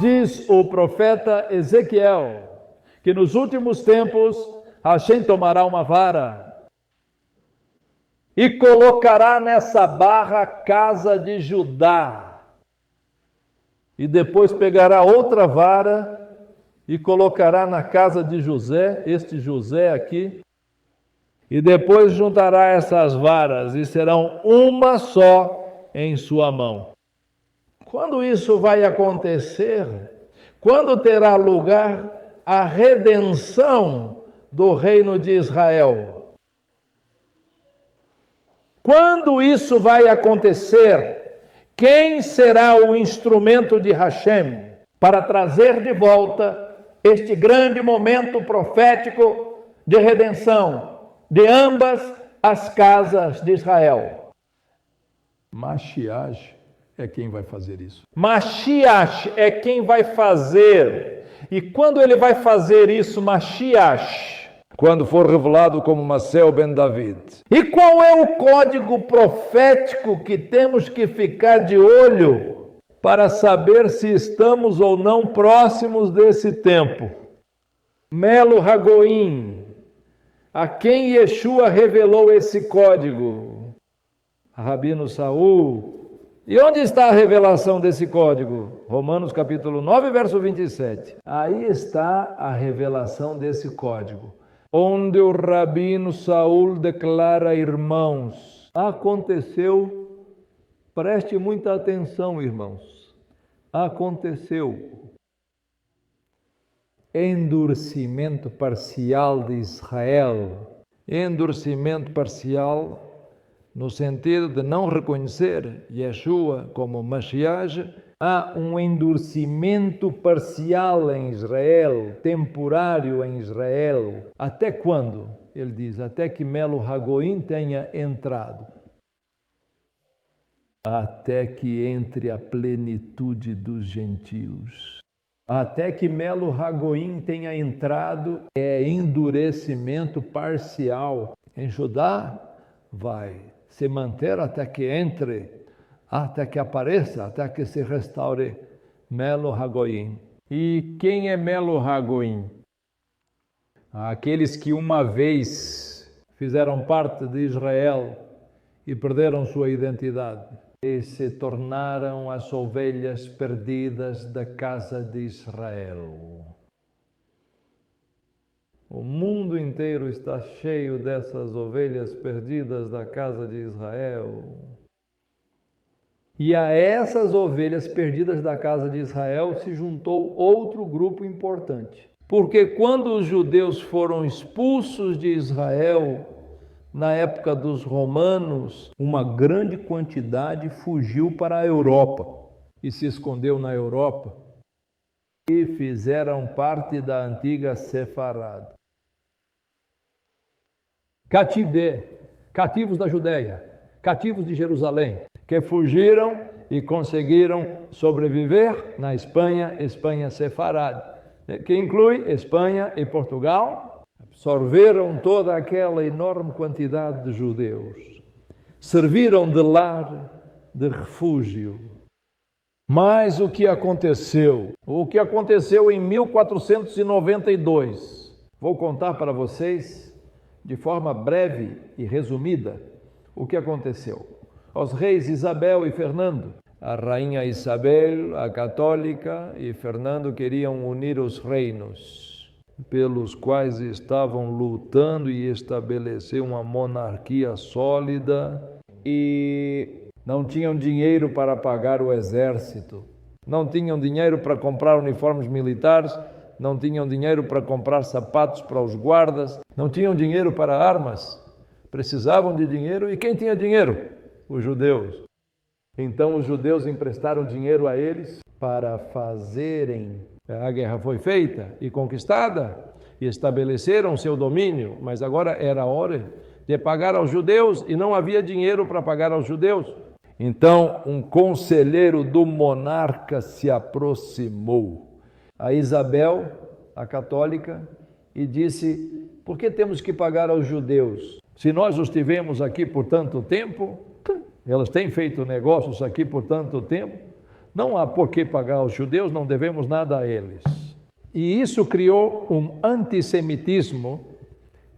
Diz o profeta Ezequiel que nos últimos tempos Hashem tomará uma vara e colocará nessa barra a casa de Judá. E depois pegará outra vara e colocará na casa de José, este José aqui, e depois juntará essas varas e serão uma só em sua mão. Quando isso vai acontecer? Quando terá lugar a redenção do reino de Israel? Quando isso vai acontecer? Quem será o instrumento de Hashem para trazer de volta este grande momento profético de redenção de ambas as casas de Israel? Mashiach é quem vai fazer isso. Mashiach é quem vai fazer. E quando ele vai fazer isso, Mashiach? Quando for revelado como Masel ben David. E qual é o código profético que temos que ficar de olho para saber se estamos ou não próximos desse tempo? Melo Hagoim, a quem Yeshua revelou esse código? A Rabino Saul. E onde está a revelação desse código? Romanos capítulo 9, verso 27. Aí está a revelação desse código. Onde o Rabino Saul declara, irmãos, aconteceu, preste muita atenção, irmãos, aconteceu endurecimento parcial de Israel, endurecimento parcial no sentido de não reconhecer Yeshua como Mashiach. Há um endurecimento parcial em Israel, temporário em Israel. Até quando? Ele diz, até que Melo Hagoim tenha entrado. Até que entre a plenitude dos gentios. Até que Melo Hagoim tenha entrado, é endurecimento parcial. Em Judá, vai se manter até que entre, até que apareça, até que se restaure Melo Hagoim. E quem é Melo Hagoim? Aqueles que uma vez fizeram parte de Israel e perderam sua identidade e se tornaram as ovelhas perdidas da casa de Israel. O mundo inteiro está cheio dessas ovelhas perdidas da casa de Israel. E a essas ovelhas perdidas da casa de Israel se juntou outro grupo importante. Porque quando os judeus foram expulsos de Israel, na época dos romanos, uma grande quantidade fugiu para a Europa e se escondeu na Europa e fizeram parte da antiga Sefarad. Cativos da Judéia, cativos de Jerusalém, que fugiram e conseguiram sobreviver na Espanha, Espanha Sefarad, que inclui Espanha e Portugal, absorveram toda aquela enorme quantidade de judeus, serviram de lar, de refúgio. Mas o que aconteceu? O que aconteceu em 1492? Vou contar para vocês de forma breve e resumida o que aconteceu. Os reis Isabel e Fernando, a rainha Isabel, a católica, e Fernando queriam unir os reinos, pelos quais estavam lutando e estabelecer uma monarquia sólida, e não tinham dinheiro para pagar o exército, não tinham dinheiro para comprar uniformes militares, não tinham dinheiro para comprar sapatos para os guardas, não tinham dinheiro para armas, precisavam de dinheiro. E quem tinha dinheiro? Os judeus. Então os judeus emprestaram dinheiro a eles para fazerem. A guerra foi feita e conquistada e estabeleceram seu domínio, mas agora era a hora de pagar aos judeus e não havia dinheiro para pagar aos judeus. Então um conselheiro do monarca se aproximou a Isabel, a católica, e disse: por que temos que pagar aos judeus? Se nós os tivemos aqui por tanto tempo, elas têm feito negócios aqui por tanto tempo, Não há por que pagar aos judeus, não devemos nada a eles. E isso criou um antissemitismo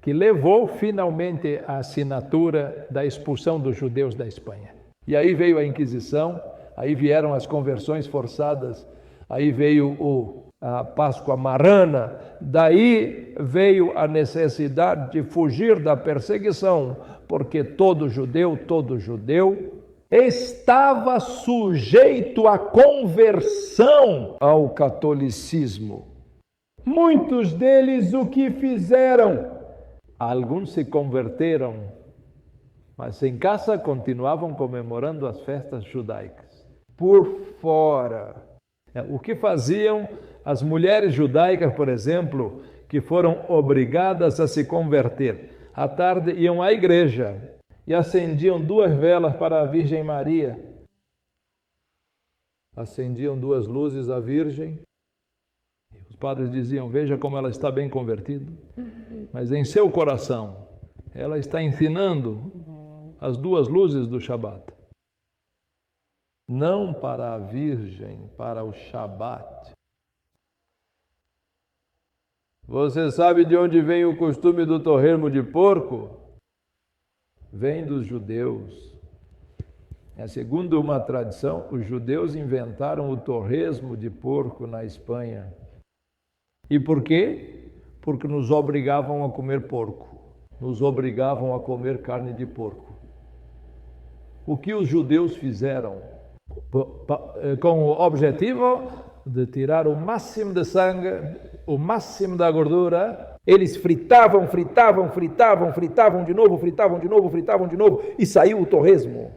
que levou finalmente à assinatura da expulsão dos judeus da Espanha. E aí veio a Inquisição, aí vieram as conversões forçadas, aí veio a Páscoa Marrana, daí veio a necessidade de fugir da perseguição, porque todo judeu estava sujeito à conversão ao catolicismo. Muitos deles o que fizeram? Alguns se converteram, mas em casa continuavam comemorando as festas judaicas. Por fora. O que faziam as mulheres judaicas, por exemplo, que foram obrigadas a se converter? À tarde iam à igreja e acendiam 2 velas para a Virgem Maria. Acendiam 2 luzes à Virgem. Os padres diziam, veja como ela está bem convertida. Mas em seu coração, ela está ensinando as 2 luzes do Shabat. Não para a Virgem, para o Shabat. Você sabe de onde vem o costume do torresmo de porco? Vem dos judeus. Segundo uma tradição, os judeus inventaram o torresmo de porco na Espanha. E por quê? Porque nos obrigavam a comer porco. Nos obrigavam a comer carne de porco. O que os judeus fizeram? Com o objetivo de tirar o máximo de sangue, o máximo da gordura, eles fritavam de novo e saiu o torresmo.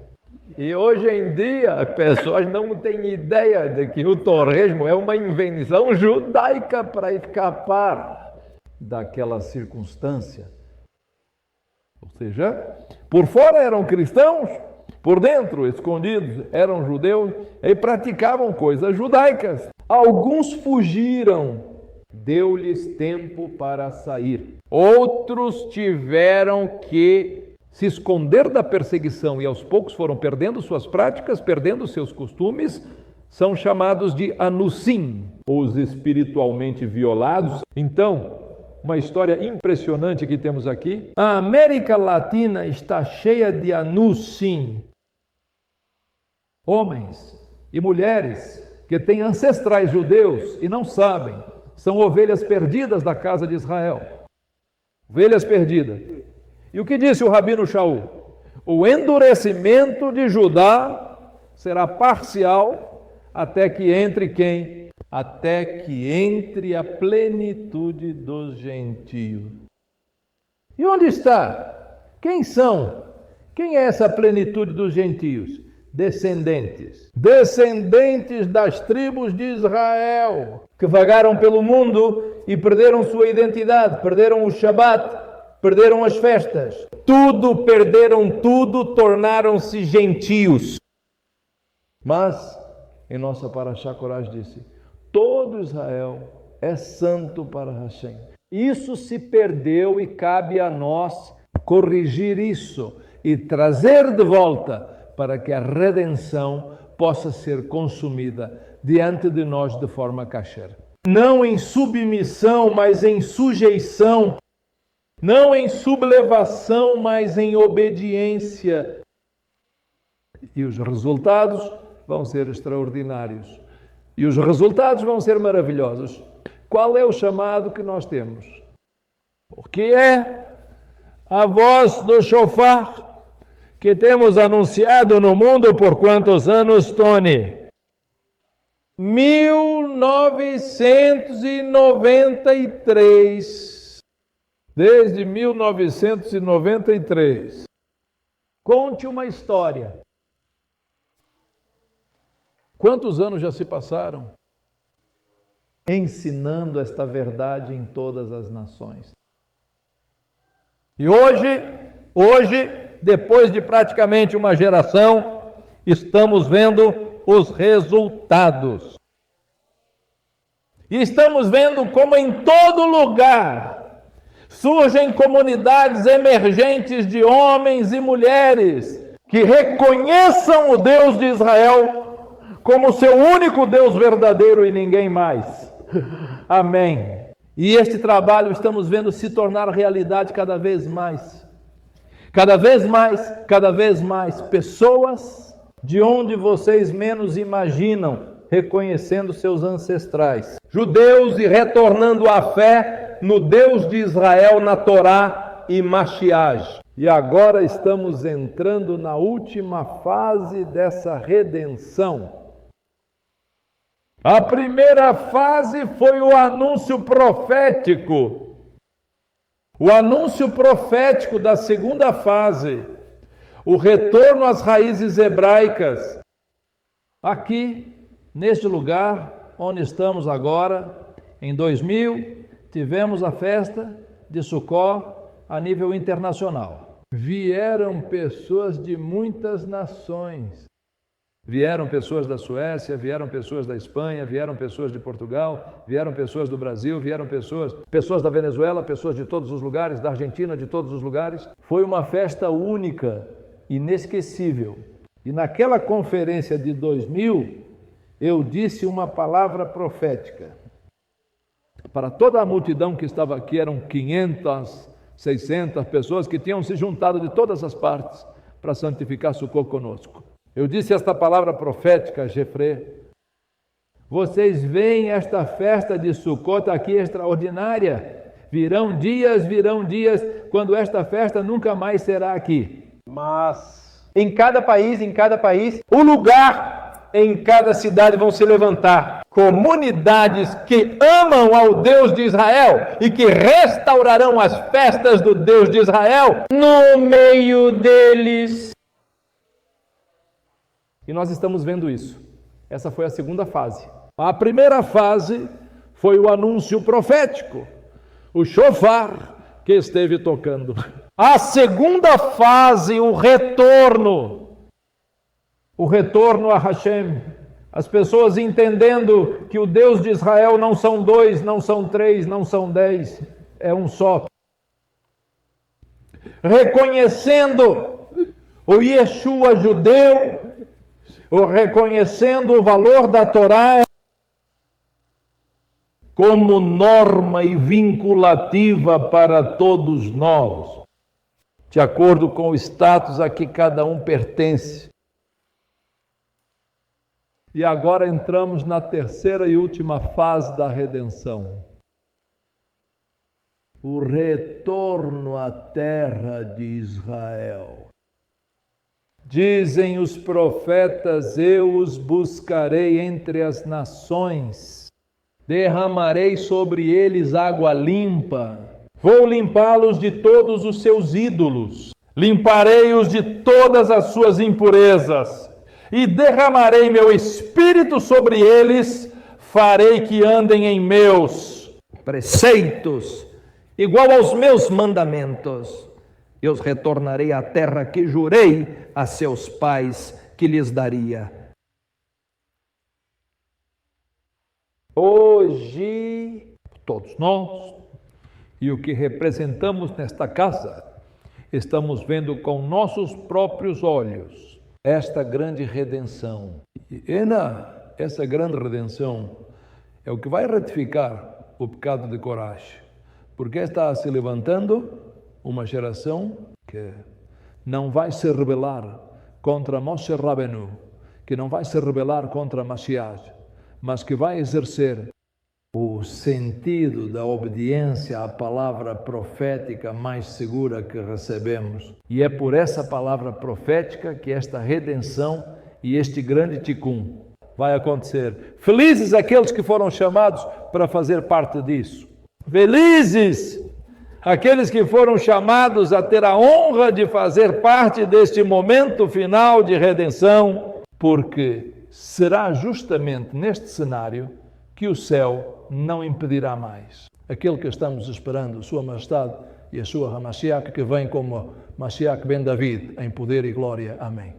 E hoje em dia as pessoas não têm ideia de que o torresmo é uma invenção judaica para escapar daquela circunstância. Ou seja, por fora eram cristãos, por dentro, escondidos, eram judeus e praticavam coisas judaicas. Alguns fugiram, deu-lhes tempo para sair. Outros tiveram que se esconder da perseguição e aos poucos foram perdendo suas práticas, perdendo seus costumes, são chamados de anusim, os espiritualmente violados. Então, uma história impressionante que temos aqui. A América Latina está cheia de anusim, homens e mulheres que têm ancestrais judeus e não sabem, são ovelhas perdidas da casa de Israel. Ovelhas perdidas. E o que disse o Rabino Shaul? O endurecimento de Judá será parcial até que entre quem? Até que entre a plenitude dos gentios. E onde está? Quem são? Quem é essa plenitude dos gentios? Descendentes das tribos de Israel, que vagaram pelo mundo e perderam sua identidade, perderam o Shabat, perderam as festas, perderam tudo, tornaram-se gentios. Mas, em nossa Parashá Korach disse, todo Israel é santo para Hashem. Isso se perdeu e cabe a nós corrigir isso e trazer de volta para que a redenção possa ser consumida diante de nós de forma kasher. Não em submissão, mas em sujeição. Não em sublevação, mas em obediência. E os resultados vão ser extraordinários. E os resultados vão ser maravilhosos. Qual é o chamado que nós temos? O que é a voz do shofar que temos anunciado no mundo por quantos anos, Tony? 1993. Desde 1993. Conte uma história. Quantos anos já se passaram? Ensinando esta verdade em todas as nações. E hoje, depois de praticamente uma geração, estamos vendo os resultados. E estamos vendo como em todo lugar surgem comunidades emergentes de homens e mulheres que reconheçam o Deus de Israel como seu único Deus verdadeiro e ninguém mais. Amém. E este trabalho estamos vendo se tornar realidade cada vez mais. Cada vez mais pessoas de onde vocês menos imaginam reconhecendo seus ancestrais. Judeus e retornando à fé no Deus de Israel, na Torá e Mashiach. E agora estamos entrando na última fase dessa redenção. A primeira fase foi o anúncio profético. O anúncio profético da segunda fase, o retorno às raízes hebraicas. Aqui, neste lugar onde estamos agora, em 2000, tivemos a festa de Sukkot a nível internacional. Vieram pessoas de muitas nações. Vieram pessoas da Suécia, vieram pessoas da Espanha, vieram pessoas de Portugal, vieram pessoas do Brasil, vieram pessoas da Venezuela, pessoas de todos os lugares, da Argentina, de todos os lugares. Foi uma festa única, inesquecível. E naquela conferência de 2000, eu disse uma palavra profética. Para toda a multidão que estava aqui, eram 500, 600 pessoas que tinham se juntado de todas as partes para santificar Sukkot conosco. Eu disse esta palavra profética, Jefré. Vocês veem esta festa de Sukkot aqui extraordinária. Virão dias, quando esta festa nunca mais será aqui. Mas em cada país, o lugar em cada cidade vão se levantar comunidades que amam ao Deus de Israel e que restaurarão as festas do Deus de Israel no meio deles. E nós estamos vendo isso. Essa foi a segunda fase. A primeira fase foi o anúncio profético, o shofar que esteve tocando. A segunda fase, o retorno a Hashem. As pessoas entendendo que o Deus de Israel não são 2, não são 3, não são 10, é um só. Reconhecendo o Yeshua judeu, reconhecendo o valor da Torá como norma e vinculativa para todos nós, de acordo com o status a que cada um pertence. E agora entramos na terceira e última fase da redenção. O retorno à terra de Israel. Dizem os profetas, eu os buscarei entre as nações, derramarei sobre eles água limpa, vou limpá-los de todos os seus ídolos, limparei-os de todas as suas impurezas, e derramarei meu espírito sobre eles, farei que andem em meus preceitos, igual aos meus mandamentos. Eu os retornarei à terra que jurei a seus pais que lhes daria. Hoje, todos nós, e o que representamos nesta casa, estamos vendo com nossos próprios olhos esta grande redenção. E essa grande redenção é o que vai retificar o pecado de Coragem, porque está se levantando uma geração que não vai se rebelar contra Moshe Rabbeinu, que não vai se rebelar contra Mashiach, mas que vai exercer o sentido da obediência à palavra profética mais segura que recebemos. E é por essa palavra profética que esta redenção e este grande tikkun vai acontecer. Felizes aqueles que foram chamados para fazer parte disso. Felizes aqueles que foram chamados a ter a honra de fazer parte deste momento final de redenção, porque será justamente neste cenário que o céu não impedirá mais. Aquele que estamos esperando, Sua Majestade e a Sua Hamashiach, que vem como Mashiach ben David, em poder e glória. Amém.